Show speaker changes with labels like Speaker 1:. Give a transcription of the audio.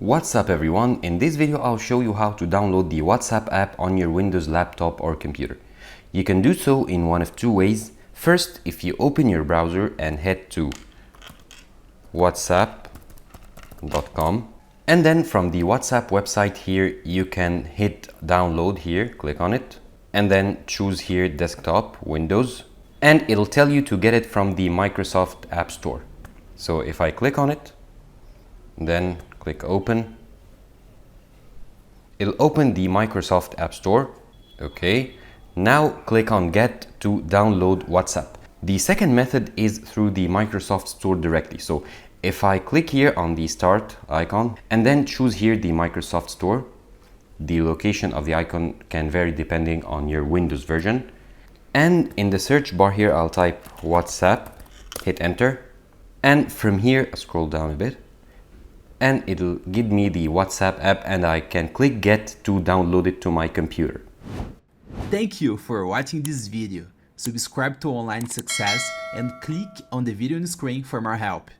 Speaker 1: What's up everyone? In this video I'll show you how to download the WhatsApp app on your Windows laptop or computer. You can do so in one of two ways. First, if you open your browser and head to whatsapp.com, and then from the WhatsApp website here you can hit download here, click on it, and then choose here desktop, Windows, and it'll tell you to get it from the Microsoft App Store. So if I click on it, then click open, it'll open the Microsoft App Store. Okay, now click on get to download WhatsApp. The second method is through the Microsoft Store directly. So if I click here on the start icon and then choose here the Microsoft Store, the location of the icon can vary depending on your Windows version. And in the search bar here, I'll type WhatsApp, hit enter. And from here, I'll scroll down a bit, and it'll give me the WhatsApp app and I can click get to download it to my computer.
Speaker 2: Thank you for watching this video. Subscribe to Online Success and click on the video on the screen for more help.